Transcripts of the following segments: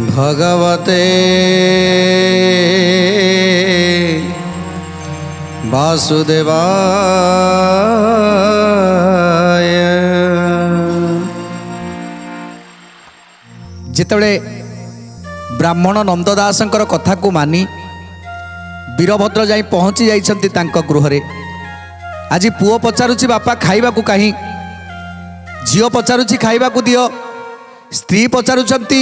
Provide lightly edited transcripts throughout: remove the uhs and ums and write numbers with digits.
भगवते वासुदेवाय। जेतबेले ब्राह्मण नंददासंकर कथा को मानी वीरभद्र जाई पहुंची जाइछंती तांको गृहरे। आज पुओ पचारुची बापा खाइबा को कहीं, झियो पचारुची खाइबा को दियो, स्त्री पचारुचंती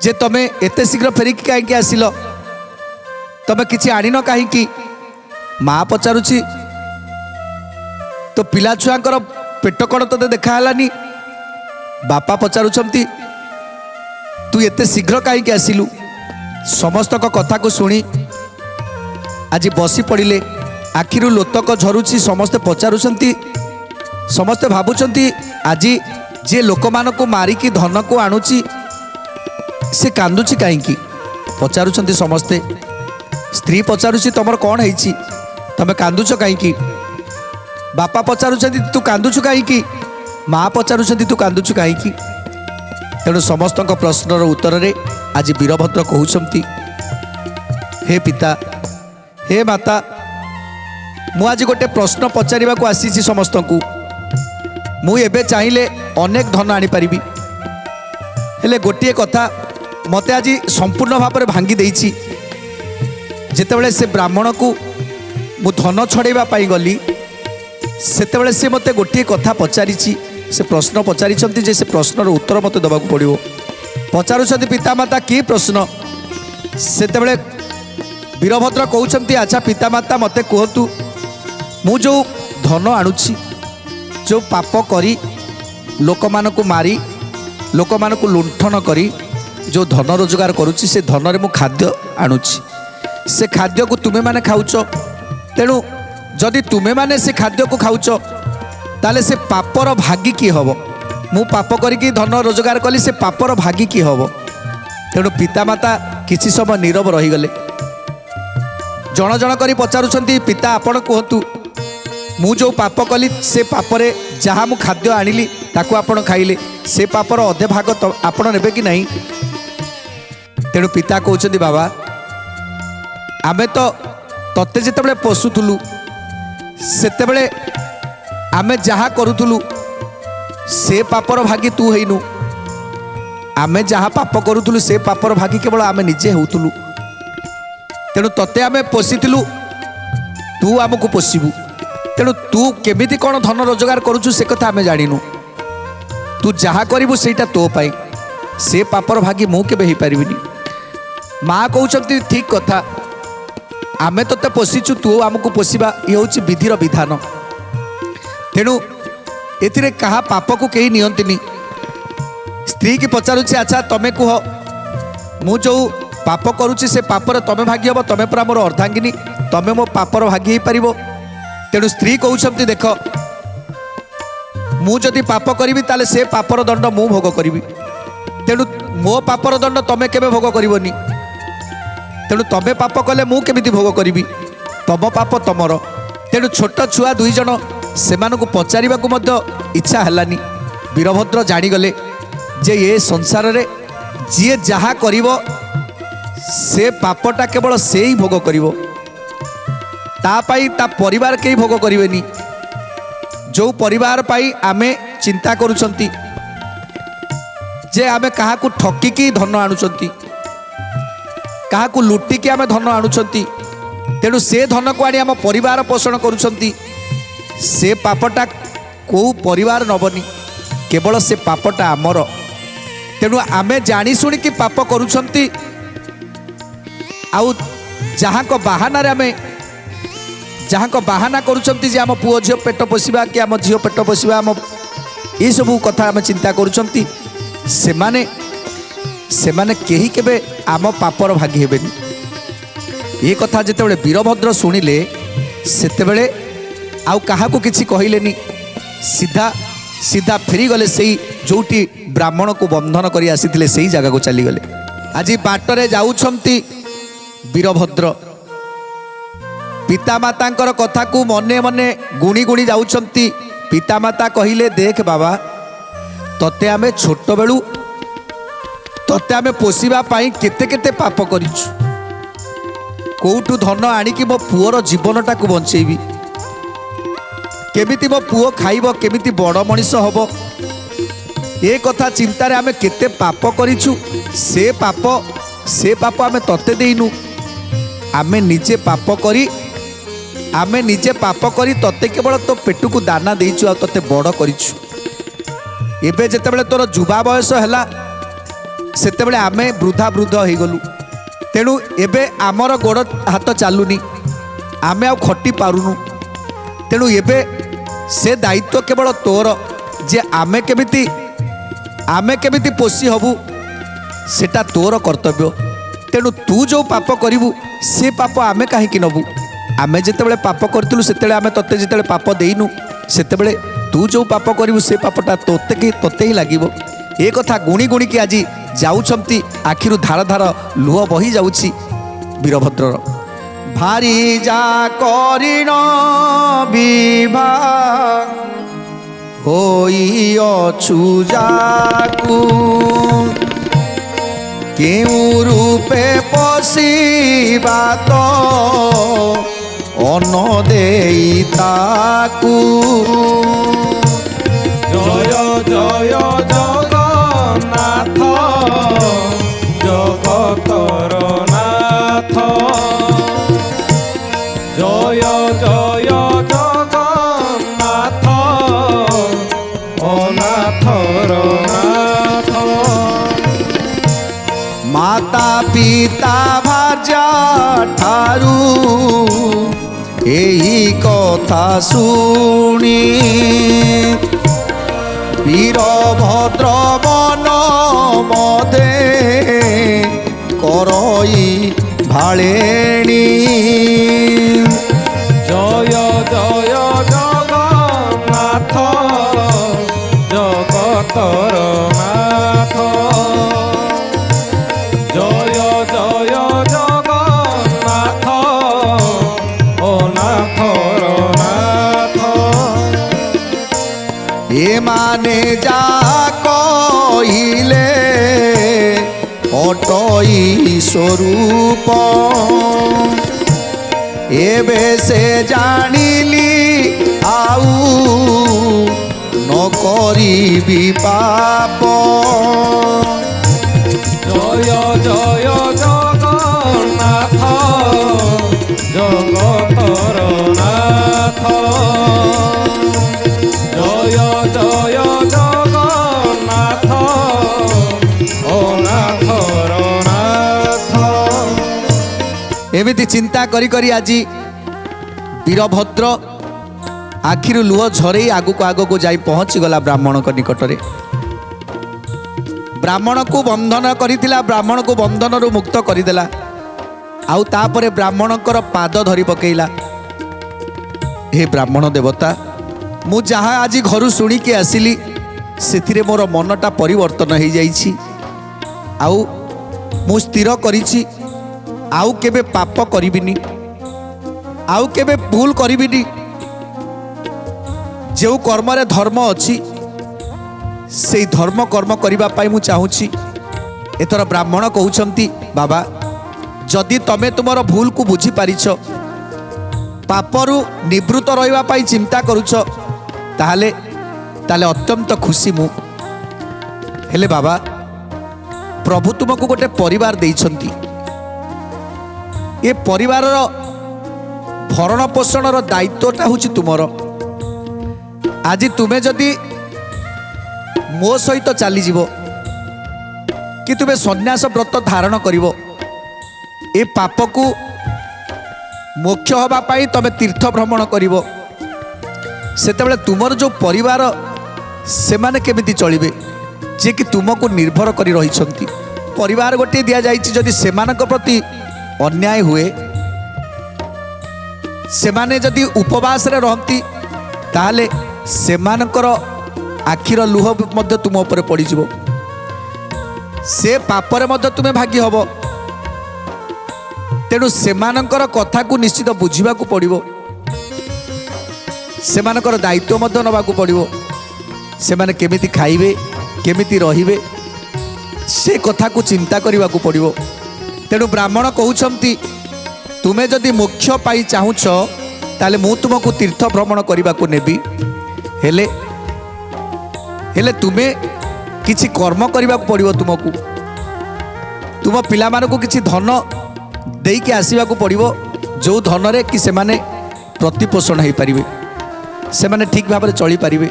जे तमे एते शीघ्र फेरिकी कहीं आसिल, तमे किछि आनिन कहीं। माँ पचारुची तो पिला छुआंकर पेट कण तते देखालानी। बापा पचारुचंती तू एते शीघ्र कहीं आसिलु। समस्त कथा को शुणी आज बसी पड़िले, आखिरु लोतक झरुची। समस्ते पचारुचंती, समस्ते भाबुचंती आज जे लोक मानकु मारिकी धन को आणुची से कांदुची कहीं। पचारुचंती समस्ते। स्त्री पचारुची तमर कौन है, तमे कांदुच कहीं। बापा पचारुचंती तू कांदुचु कहीं। माँ पचारुचंती तू कांदुचु कहीं। तेणु समस्त प्रश्नर उत्तर रे आज वीरभद्र कहउछंती, हे पिता, हे माता, मु आज गोटे प्रश्न पचारिबा को आसीछि समस्त को। मु एबे चाहिले अनेक धन आनी पारिबी, हेले गोटे कथा मते आज संपूर्ण भाव में भांगी देइछि। जेतेबेले से ब्राह्मण को मु धन छड़ेबा पाई गली, सेतेबेले से मते गोटे कथा पचारिछि। से प्रश्न पचारिछंती जे से प्रश्नर उत्तर मते दबाक पड़िबो। पचारुछंती पितामाता की प्रश्न। सेतेबेले वीरभद्र कहउछंती, अच्छा पितामाता मते कहतु, मु जो धन आणुछि, जो पाप करी लोक मानकु मारी लोक मानकु लुंठन करी जो धन रोजगार करुछि, से धन रे मु खाद्य आणुछि। से खाद्य को तुमे माने खाउछ। तेणु जदि तुमे माने से खाद्य को खाउछ, ताले से पापर भागी की हब। मु पाप करिकी धन रोजगार कली, से पापर भागी की हब। तेणु पितामाता किछि समय नीरव रही गले। जण जण करी पचारुछंती, पिता आपण कहतु, मु जो पाप कली से पापरे जहाँ मु खाद्य आनिली ताकू आपण खाइले, से पापर अधे भाग तो आपण नेबे कि नहीं। तेणु पिता कहउछंती, बाबा आमे तो तते जेतेबेले पोसुथुलु, सेतेबेले आमे जहाँ करुथुलु से पापर भागी तू हेइनु। आमे जहाँ पाप करुथुलु से पापर भागी केवल आमे निजे होउथुलु। तेणु तते आमे पोसिथिलु, तू आमको पोसिबु। तेणु तू केमिति कौन धन रोजगार करुचु से कथा आमे जानिनु। तू जहाँ करिबु सेटा तो पाई, से पापर भागी मु केबे हेइ पारिबिनी। माँ कहउछंती, ठीक कथा, आमे तते पोसिचु, तू आमको पोसिबा, ये होछि विधिर विधान। तेणु एथिरे कहा पाप को कहीं नियंतिनी। स्त्री की पचारुछि, अच्छा तमे कुह, मु जो पाप करुछि से पापर तमे भागी हब, तमे पुरा मोर अर्धांगिनी, तमे मो पापर भागी हेइ पारिबो। तेणु स्त्री कहउछंती, देख मु जदि पाप करिबि ताले से पापर दंड मु भोग करिबि। तेणु मो पापर दंड तमे केबे भोग करिवोनी। तेणु तमे पाप कले मु केमिति भोग करिबि, तम पाप तमर। तेणु छोट छुआ दुई जण सेमानकु पचारिबाकु मध्य इच्छा हेलानी। वीरभद्र जानिगले जे ये संसार रे जिए जहाँ करिवो से पापटा केवल से ही भोग करिवो, ता पाई ता परिवार के भोग करिवेनी। जो परिवार पाई आमे चिंता करूछंती जे आमे काहाकू ठकिकी धन आणुछंती, काहाकू लुटिकी आमे धन आणुछंती। तेणु से धन को आनी आम परिवार पोषण करूछंती, से पापटा को परिवार नबनी, केवल से पापटा आमर। तेणु आमे जानी शुणी कि पाप करूछंती, आउ जहाँ को बाहाना रे आमे जहाँ को बाहाना करूछंती जे आम पुओ झियो पेट पोषिबा कि आम झियो पेट पोषिबा, आम ये सब कथा आमे चिंता करूछंती, सेमाने सेमाने केही केबे आम पापर भागी हेबेनी। ये कथा जेतेबेले वीरभद्र शुणिले सेतेबेले आउ काहाकू किछि कहिलेनी, सीधा सीधा फेरी गले सेई जोटी ब्राह्मण को बंधन कर आसी से जगह को चलीगले। आज बाटरे जाउछंती वीरभद्र पितामाता कथा को मने मने गुणी गुणी जाउछंती। पितामाता कहिले देख बाबा तते आमे छोट बेलू तते आमे पोषिबा पाई केते केते पाप करिछु, कोउटू धन आनिकी मो पुओर जीवनटा को बंचेबी, केमिति मो पुओ खाइब, केमिति बड़ मनीष हब, ए कथा चिंतारे आमे केते पाप करिछु। से पाप आमे तते देइनु, आमे निजे पाप करी तते केवल तो पेटू को दाना देइछु आ तते बड़ करिछु। एबे जेतेबेले तोर जुबा बयस हैला सेतेबेले आमे वृद्धा हो गलु, तेणु एबे आमर गोड़ हाथ चलुनी, आमे आ खटी पारुनु, तेणु एबे से दायित्व केवल तोर जे आमे केमिति पोषी हबु सेटा तोर कर्तव्य। तेणु तू जो पाप करिबु से पाप आमे काहेकि नबु, आमे जेतेबेले पाप करथिलु सेतेबेले आमे तते जेतेबेले पाप देइनु सेतेबेले तू जो पाप करिबु से पापटा तोते ही लागिबो। ए कथा गुणी गुणी की आज जाउछंती, आखिरु धार धार लुह बही जाउछि वीरभद्रर। भारी जा करिण विवाह होई अछु जाकू, केउ रूपे पशिबा तो अन्न देई ताकू। जय जय जगन्नाथ जगतर नाथ, जय जय जगन्नाथ अनाथर नाथ। माता पिता भार्या ठारू एही कथा शुणी, वीरभद्र मन मदे करई भाळेणी। जय जय जगन्नाथ जगतर नाथ, जय जय जगन्नाथ अनाथर नाथ। ए माने जा कहिले अटई स्वरूप, एबे से जानिली आउ न करिबी पाप। जय जय जगन्नाथ जगतर नाथ, जय जय जगन्नाथ अनाथर नाथ। एमिति चिंता करी करी आज वीरभद्र आखिरु लुह झरे आगु को जाई पहुँची गला ब्राह्मण को निकटरे। ब्राह्मण को बंधन करिथिला, ब्राह्मण को बंधन रु मुक्त करिदेला, आउ तापरे ब्राह्मणकर पाद धरी पकेइला। हे ब्राह्मण देवता, मु जहाँ आज घर शुणिकी आसिली सेथिरे मोर मनटा परिवर्तन हो जाइछि, आउ मु स्थिर करिछि आउ केबे पाप करिबिनी, आउ केबे भूल करिबिनी। जो कर्म रे धर्म अछि से धर्म कर्म करिबा पाई मु चाहूछि। एथर ब्राह्मण कहउछंती बाबा जदि तमे तुमर भूल को बुझी पारिछ, पापरु निवृत्त रहिबा पाई चिंता करूछ, ताहले अत्यंत खुशी मु। हेले बाबा प्रभु तुमको गोटे परिवार देइछंती, ए परिवार भरण पोषण दायित्वटा हूँ तुमर। आज तुमे जदि मो सहित चली जीवो कि तुमे सन्यास व्रत धारण करिवो, ए पाप को मोक्ष हवा पाई तमे तीर्थ भ्रमण करिवो, सेतेबेले तुमर जो परिवार से माने केमिति चलिबे जे कि तुमको निर्भर करी रहिछंती। परिवार गोटे दिया जाइछि, जदि सेमानक प्रति अन्याय हुए, सेमाने जदि उपवास रे रहंती ताहले सेमानकर ଆଖିର ଲୁହ ମଧ୍ୟ ତୁମ ଉପରେ ପଡ଼ିଯିବ। ସେ ପାପରେ ମଧ୍ୟ ତୁମେ ଭାଗି ହେବ। ତେଣୁ ସେମାନଙ୍କର କଥାକୁ ନିଶ୍ଚିତ ବୁଝିବାକୁ ପଡ଼ିବ, ସେମାନଙ୍କର ଦାୟିତ୍ୱ ମଧ୍ୟ ନେବାକୁ ପଡ଼ିବ। ସେମାନେ କେମିତି ଖାଇବେ, କେମିତି ରହିବେ, ସେ କଥାକୁ ଚିନ୍ତା କରିବାକୁ ପଡ଼ିବ। ତେଣୁ ବ୍ରାହ୍ମଣ କହୁଛନ୍ତି, ତୁମେ ଯଦି ମୋକ୍ଷ ପାଇ ଚାହୁଁଛ ତାହେଲେ ମୁଁ ତୁମକୁ ତୀର୍ଥ ଭ୍ରମଣ କରିବାକୁ ନେବି, ହେଲେ ହେଲେ ତୁମେ କିଛି କର୍ମ କରିବାକୁ ପଡ଼ିବ। ତୁମକୁ ତୁମ ପିଲାମାନଙ୍କୁ କିଛି ଧନ ଦେଇକି ଆସିବାକୁ ପଡ଼ିବ, ଯେଉଁ ଧନରେ କି ସେମାନେ ପ୍ରତିପୋଷଣ ହୋଇପାରିବେ, ସେମାନେ ଠିକ୍ ଭାବରେ ଚଳିପାରିବେ।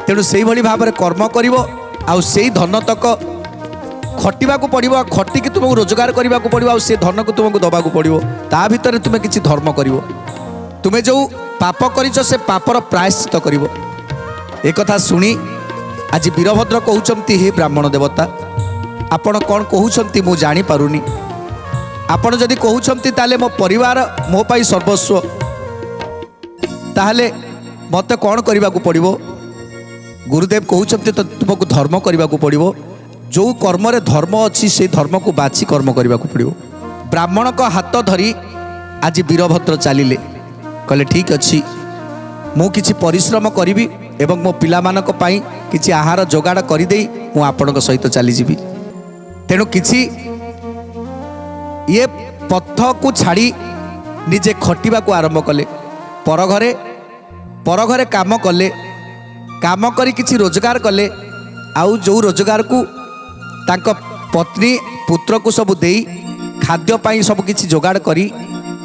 ତେଣୁ ସେଇଭଳି ଭାବରେ କର୍ମ କରିବ, ଆଉ ସେଇ ଧନ ତକ ଖଟିବାକୁ ପଡ଼ିବ, ଖଟିକି ତୁମକୁ ରୋଜଗାର କରିବାକୁ ପଡ଼ିବ, ଆଉ ସେ ଧନକୁ ତୁମକୁ ଦେବାକୁ ପଡ଼ିବ। ତା ଭିତରେ ତୁମେ କିଛି ଧର୍ମ କରିବ। ତୁମେ ଯେଉଁ ପାପ କରିଛ ସେ ପାପର ପ୍ରାୟଶ୍ଚିତ କରିବ। ଏକଥା ଶୁଣି ଆଜି ବୀରଭଦ୍ର କହୁଛନ୍ତି, ହେ ବ୍ରାହ୍ମଣ ଦେବତା, ଆପଣ କ'ଣ କହୁଛନ୍ତି ମୁଁ ଜାଣିପାରୁନି। ଆପଣ ଯଦି କହୁଛନ୍ତି ତାହେଲେ ମୋ ପରିବାର ମୋ ପାଇଁ ସର୍ବସ୍ୱ, ତାହେଲେ ମୋତେ କ'ଣ କରିବାକୁ ପଡ଼ିବ? ଗୁରୁଦେବ କହୁଛନ୍ତି ତ ତୁମକୁ ଧର୍ମ କରିବାକୁ ପଡ଼ିବ। ଯେଉଁ କର୍ମରେ ଧର୍ମ ଅଛି ସେ ଧର୍ମକୁ ବାଛି କର୍ମ କରିବାକୁ ପଡ଼ିବ। ବ୍ରାହ୍ମଣଙ୍କ ହାତ ଧରି ଆଜି ବୀରଭଦ୍ର ଚାଲିଲେ, କହିଲେ ଠିକ୍ ଅଛି, ମୁଁ କିଛି ପରିଶ୍ରମ କରିବି ଏବଂ ମୋ ପିଲାମାନଙ୍କ ପାଇଁ କିଛି ଆହାର ଯୋଗାଡ଼ କରିଦେଇ ମୁଁ ଆପଣଙ୍କ ସହିତ ଚାଲିଯିବି। ତେଣୁ କିଛି ଇଏ ପଥକୁ ଛାଡ଼ି ନିଜେ ଖଟିବାକୁ ଆରମ୍ଭ କଲେ। ପରଘରେ କାମ କଲେ, କାମ କରି କିଛି ରୋଜଗାର କଲେ, ଆଉ ଯେଉଁ ରୋଜଗାରକୁ ତାଙ୍କ ପତ୍ନୀ ପୁତ୍ରକୁ ସବୁ ଦେଇ ଖାଦ୍ୟ ପାଇଁ ସବୁ କିଛି ଯୋଗାଡ଼ କରି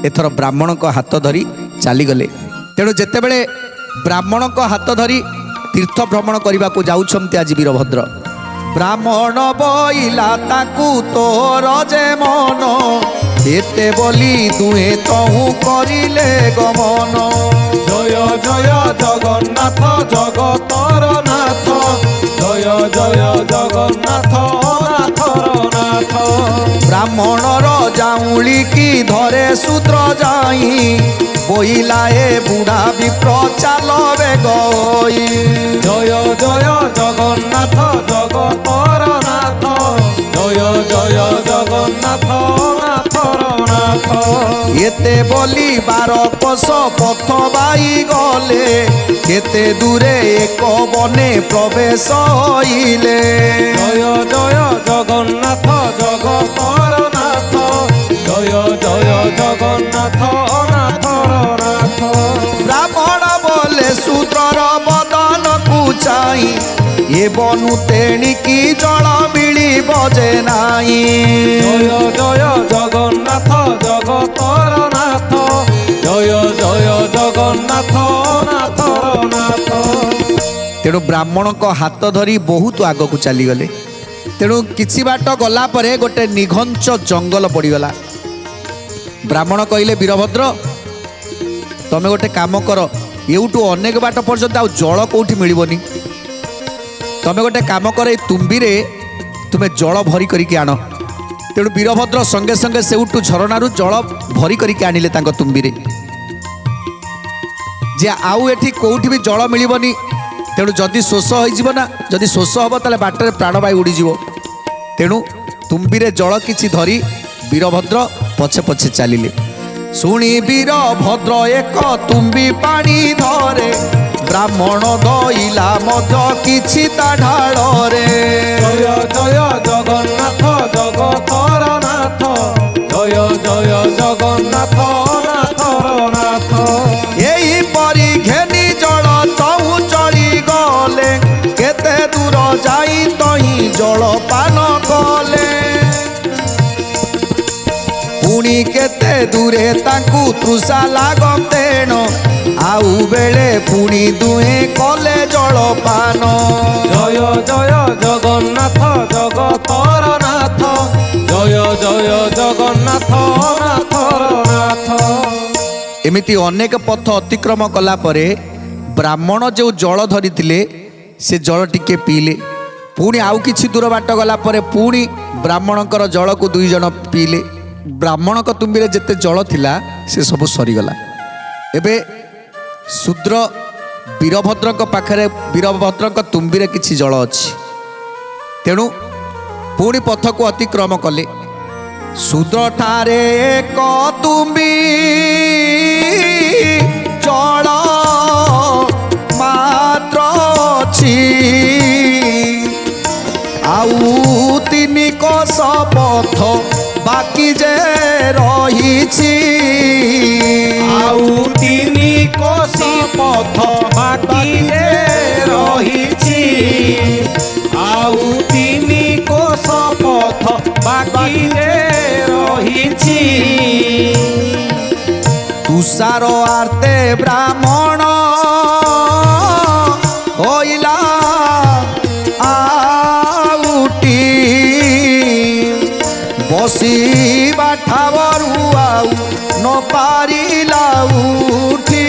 ଏଥର ବ୍ରାହ୍ମଣଙ୍କ ହାତ ଧରି ଚାଲିଗଲେ। ତେଣୁ ଯେତେବେଳେ ବ୍ରାହ୍ମଣଙ୍କ ହାତ ଧରି ତୀର୍ଥ ଭ୍ରମଣ କରିବାକୁ ଯାଉଛନ୍ତି ଆଜି ବୀରଭଦ୍ର, ବ୍ରାହ୍ମଣ ବଇଲା ତାକୁ ତୋର ଯେ ମନ, ଏତେ ବୋଲି ଦୁହେଁ ତହୁଁ କରିଲେ ଗମନ। জয় জয় জগন্নাথ জগতর নাথ, জয় জয় জগন্নাথ নাথর নাথ। ব্রাহ্মণর জাউলি কি ধরে সূত্র যাই, বইলা এ বুড়া বিপ্র চালবে গই। জয় জয় জগন্নাথ জগতর নাথ, জয় জয় জগন্নাথ নাথর নাথ। এতে বলি 12 কোশ পথ বাই গলে, কেতে দূরে এক বনে প্রবেশ হইলে। জয় জয় জগন্নাথ জগতর নাথ, জয় জয় জগন্নাথ নাথর নাথ। ব্রাহ্মণ বলে শূদ্রর বদন কুচাই, এ বনু তেণিকি জল মিলিব যে নাই। জয় জয় জগন্নাথ জগতর নাথ, জয় জয় জগন্নাথ নাথর নাথ। তেଣୁ ବ୍ରାହ୍ମଣଙ୍କ ହାତ ଧରି ବହୁତ ଆଗକୁ ଚାଲିଗଲେ। ତେଣୁ କିଛି ବାଟ ଗଲା ପରେ ଗୋଟେ ନିଘଞ୍ଚ ଜଙ୍ଗଲ ପଡ଼ିଗଲା। ବ୍ରାହ୍ମଣ କହିଲେ, ବୀରଭଦ୍ର ତମେ ଗୋଟେ କାମ କର, ଏଉଠୁ ଅନେକ ବାଟ ପର୍ଯ୍ୟନ୍ତ ଆଉ ଜଳ କେଉଁଠି ମିଳିବନି, ତମେ ଗୋଟେ କାମ କର, ଏଇ ତୁମ୍ବିରେ ତୁମେ ଜଳ ଭରି କରିକି ଆଣ। ତେଣୁ ବୀରଭଦ୍ର ସଙ୍ଗେ ସଙ୍ଗେ ସେଉଠୁ ଝରଣାରୁ ଜଳ ଭରି କରିକି ଆଣିଲେ ତାଙ୍କ ତୁମ୍ବିରେ, ଯେ ଆଉ ଏଠି କେଉଁଠି ବି ଜଳ ମିଳିବନି। ତେଣୁ ଯଦି ଶୋଷ ହୋଇଯିବ ନା, ଯଦି ଶୋଷ ହେବ ତାହେଲେ ବାଟରେ ପ୍ରାଣବାୟୁ ଉଡ଼ିଯିବ। ତେଣୁ ତୁମ୍ବିରେ ଜଳ କିଛି ଧରି ବୀରଭଦ୍ର ପଛେ ପଛେ ଚାଲିଲେ। ଶୁଣି ବୀରଭଦ୍ର ଏକ ତୁମ୍ବି ପାଣି ଧରେ, ବ୍ରାହ୍ମଣ ଦଇଲା ମଧ୍ୟ କିଛି ତା ଢାଳରେ। জয় জয় জগন্নাথ জগতর নাথ, জয় জয় জগন্নাথ নাথর নাথ। এইপরি ঘেনি জল তহু চলি গলে, কেতে দূর যাই তহি জল পান কলে। পুଣି କେତେ ଦୂରେ ତାଙ୍କୁ ତୃଷା ଲାଗନ୍ତେଣ, ଆଉ ବେଳେ ପୁଣି ଦୁହେଁ କଲେ ଜଳପାନ। জয় জয় জগন্নাথ জগতর নাথ, জয় জয় জগন্নাথ নাথর নাথ। ଏମିତି ଅନେକ ପଥ ଅତିକ୍ରମ କଲା ପରେ ବ୍ରାହ୍ମଣ ଯେଉଁ ଜଳ ଧରିଥିଲେ ସେ ଜଳ ଟିକେ ପିଇଲେ। ପୁଣି ଆଉ କିଛି ଦୂର ବାଟ ଗଲା ପରେ ପୁଣି ବ୍ରାହ୍ମଣଙ୍କର ଜଳକୁ 2 ଜଣ ପିଇଲେ। ବ୍ରାହ୍ମଣଙ୍କ ତୁମ୍ବିରେ ଯେତେ ଜଳ ଥିଲା ସେ ସବୁ ସରିଗଲା। ଏବେ ଶୂଦ୍ର वीरभद्र पाखरे वीरभद्र तुम्बीरे किछि जल अछि तेणु पुणी पथ को अतिक्रम कले शूद्र ठारे एक तुम्बी जल मात्र अछि आउ तिनी कोस पथ बाकी जे रहिछि आउ तिनी कोस पथ बाकी जे रहिछि आउ तिनी कोस पथ बाकी जे रहिछि तुषार आर्ते ब्राह्मण होइला आउटी बसिबा ठावरु आउ न पारिला उठी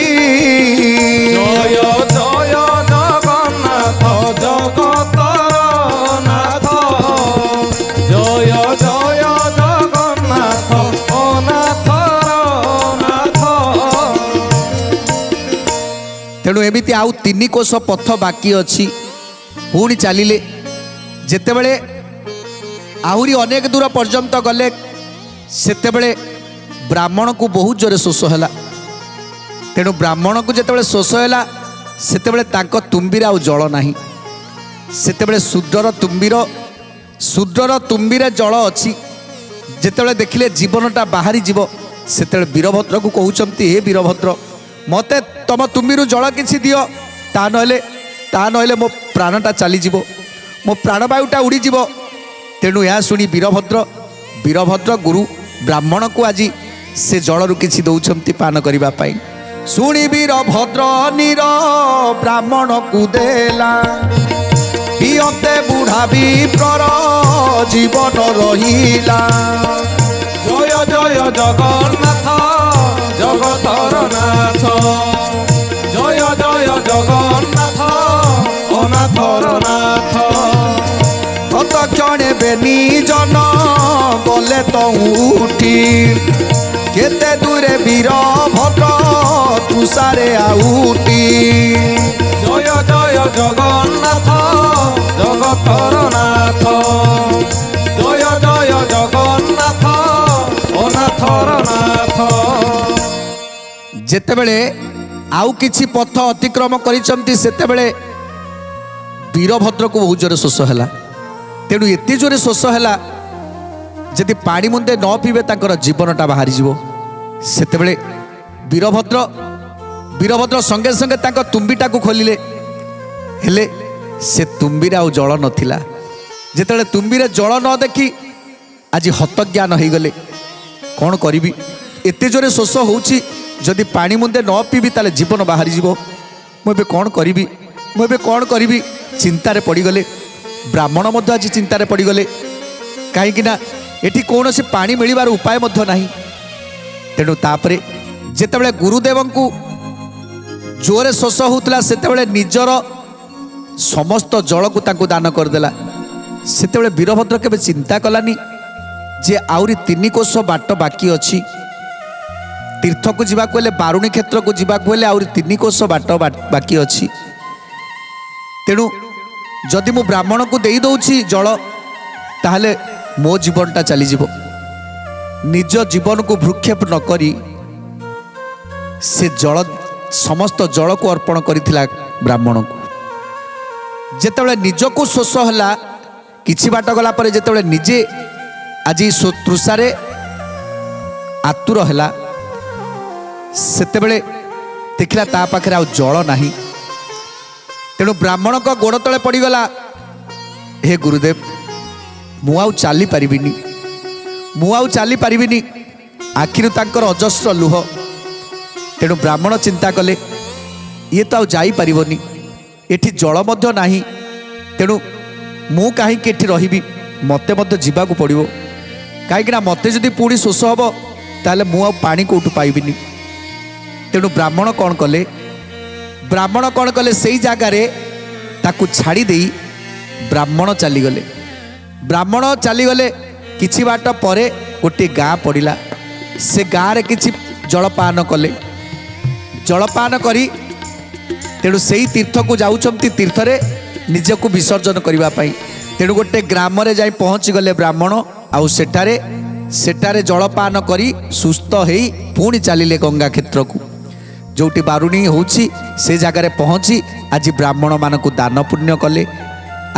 जय जय जगन्नाथ जगतर नाथ जय जय जगन्नाथ अनाथर नाथ तेणु एमिति आउ 3 कोश पथ बाकी अछि पुणी चलिले जेतेबेले आहुरी अनेक दूर पर्यंत गले सेतेबेले ब्राह्मण को बहुत जोरे शोष है तेणु ब्राह्मण को जितेबाला शोष है सेतेबेले तांको तुम्बीर आउ जल नाही सेतेबेले शूद्रर तुम्बीरे जल अछि जेतेबेले देखिले जीवनटा बाहरी जीव सेतेबेले वीरभद्र को कहउचंती हे वीरभद्र मते तम तुम्बीरु जल किछि दियो ता नहले मो प्राणटा चली जीवो मो प्राणवायुटा उड़ी जीवो तेणु या शुणी वीरभद्र गुरु ब्राह्मण को आज से जलरू किछि दउछंती पान करिबा पाई शुणी वीरभद्र नीर ब्राह्मण को देला पियते बुढ़ा विप्रर जीवन रहिला जय जय जगन्नाथ जगतर नाथ जय जय जगन्नाथ अनाथर नाथ क्षणे बेनी जन बोले तो उठी केते दूरे वीरभद्र तुषारे आउटी जय जय जगन्नाथ जगतर नाथ जय जय जगन्नाथ अनाथर नाथ जेतेबेले आउ किछि पथ अतिक्रम करिसंती सेतेबेले वीरभद्र को बहुत जोरे शोष है तेणु एत जोरे शोष है जदि पानी मुंदे न पीबे तांकर जीवनटा बाहरी जीवो सेतेबेले वीरभद्र संगे संगे तांको तुम्बीटा को खोलिले हेले से तुम्बीरे आउ जल नथिला जेतेबेले तुम्बीरे जल न देखी आज हतज्ञान हो गले कौन करी एते जोरे शोष होउछि जदि पानी मुंदे न पीबी ताले जीवन बाहरी जीवो मुझे कौन करी चिंतारे पड़गले ब्राह्मण मध्य आज चिंतारे पड़गले कहीं एठी कौन से पानी मिलबार उपाय मध्य नहीं तेणु तापरे जेतेबेले गुरुदेव को जोरे शोष होउतला सेतेबेले निजर समस्त जल को तांको दान करदेला सेतेबेले वीरभद्र केबे चिंता कलानी जे आउरी 3 कोश बाट बाकी अछि तीर्थ को जीवाक हेले बारुणी क्षेत्र को जीवाक हेले आउरी 3 कोश बाट बाकी अछि तेणु जदि मु ब्राह्मण को देई दउछि जल ताहले मो जीवनटा चली जीवो निज जीवन को भ्रूक्षेप न करी से जल समस्त जल को अर्पण करिथिला ब्राह्मण को जेतेबेले निज को शोष होला किछि बाट गला परे जेतेबेले निजे आज तृषारे आतुर हैला सेतेबेले देखिला ता पाखरे आ जल नाही तेणु ब्राह्मण को गोड़ तले पड़गला हे गुरुदेव मु आउ चली पारिबिनी आखिरु तांकर अजस्र लुह तेणु ब्राह्मण चिंता कले ये तो आउ जाई पारिबनी एठी जल मध्य नाही तेणु मु काहे के एठी रहिबी मते मते जीवाकू पड़िबो काहेकि मते जदि पुणी शोष हम ताले मु आउ पानी कोठू पाइबिनी तेणु ब्राह्मण कौन कले से जगार ताकू छाड़ी दे ब्राह्मण चलीगले किछि बाट परे गोटे गाँ पड़ा से गाँव किछि जलपान कले जलपान करी तेणु से तीर्थक जाऊँच तीर्थरे निजक विसर्जन करने तेणु गोटे ग्राम जाई पहुँची गले ब्राह्मण आउ सेठारे जलपान करी सुस्थ हो पुणी चलिले गंगा क्षेत्र को जोटी बारुणी होची से जगार पहुँची आज ब्राह्मण मानक दान पुण्य कले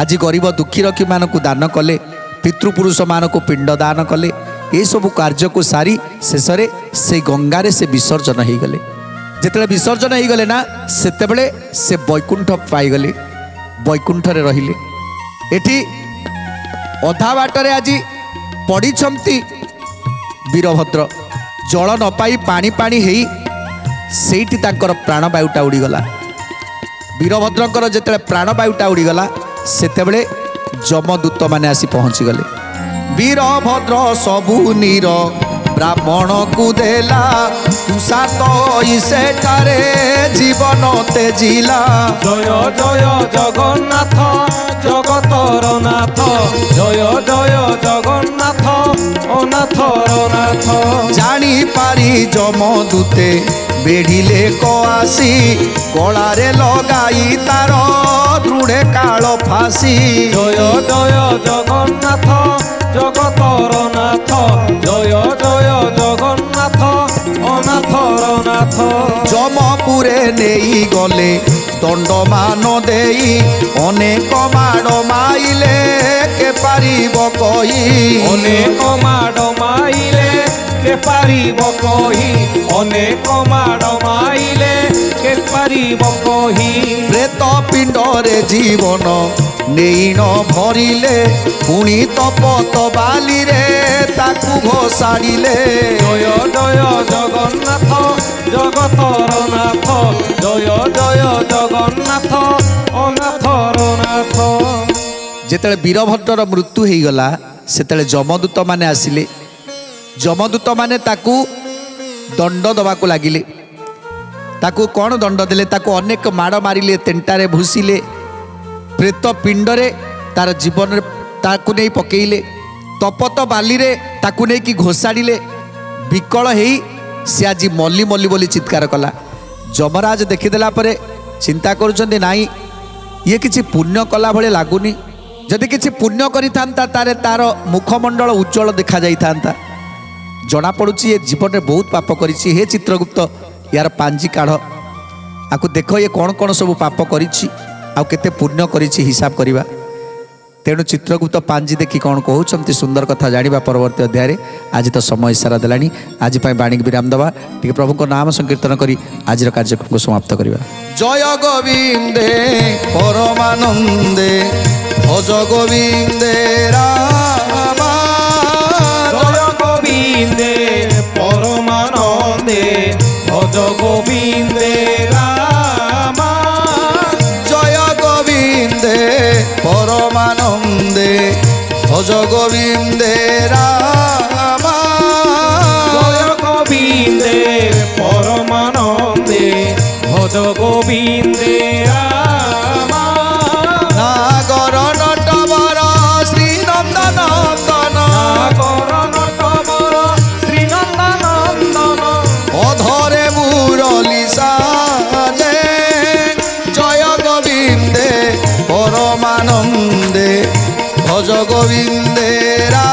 आज गरीब दुखी रखी मानक दान कले पितृपुरुष मानक पिंड दान कले ये सब कार्य को सारी शेष से गंगारे से विसर्जन हो गले जिते विसर्जन हो गले ना सेतेबेले से वैकुंठ पाईगले वैकुंठ रहिले एठी अधा बाटरे आज पड़ी वीरभद्र जल न पाई पानी पानी हेई सेठी तांकर प्राणवायुटा उड़ीगला वीरभद्रंकर जिते प्राणवायुटा उड़ीगला सेतेबेले जमदूत माने आसी पहुँची गले वीरभद्र सबु नीर ब्राह्मण को देला तुषा तो सेठारे जीवन तेजिला जय जय जगन्नाथ जगतर नाथ जय जय जगन्नाथ अनाथर नाथ जानी पारी जमदूते बेढ़िले को आसी गलारे लगाई तार दृढ़े काल फासी जय जय जगन्नाथ जगतर नाथ जय जय जगन्नाथ अनाथर नाथ जमपुरे नहीं गले दंडमान देई अनेक माड़ माइले के पारिब कही अनेक माड़ माइले के पारिब कही अनेक माड़ माइले के पारिब कही प्रेत पिंडरे जीवन नहीं न भरिले पुणी तपत बाली रे ताकू घोषाड़िले जय जय जगन्नाथ जगतर नाथ जय जय जगन्नाथ अनाथर नाथ जेतेले वीरभद्रर मृत्यु हो गला सेतेले जमदूत माने आसिले जमदूत माने ताकू दंड दबाकू लागिले ताकू कौन दंड देले ताकू अनेक माड़ मारिले तेंटारे भूसिले प्रेत पिंडरे तार जीवन ताकू नहीं पकेइले तपत बाली रे ताकू नहीं कि घोषाड़िले विकल हेई से आज मल्ली मल्ली बोली चित्कार कला जमराज देखीदेला परे चिंता करुछन्ति नाई ये किछि पुण्य कला भले लागुनी जदि किछि पुण्य करिथांता तारे तार मुखमंडल उज्जवल देखा जाइथांता जना पड़ुछि ये जीवन में बहुत पाप करिछि हे चित्रगुप्त यार पांजी काढ़ आकु देख ये कौन कौन सब पाप करिछि आ केते पुण्य करिछि हिसाब करिबा तेणु चित्रगुप्त पांजी देखि कौन कहउछन्ति सुंदर कथा जानिबा परवर्ती अध्याय आज तो समय सारा देलानी आज पाई बाणिक विराम दबा टिके प्रभु को नाम संकीर्तन करी आज कार्यक्रम को समाप्त करिबा जय गोविंदे परमानंदे भज गोविंदे रामा जय गोविंदे परमानंदे भज गोविंदे रामा जय गोविंदे परमानंदे भज गोविंदे रामा जय गोविंदे परमानंदे भज गोविंदे रामा नागर नटवर श्री नंदनंदन नागर नटवर श्री नंदनंदन अधरे मुरली साजे जय गोविंदे परमानंदे भज गोविंदे रा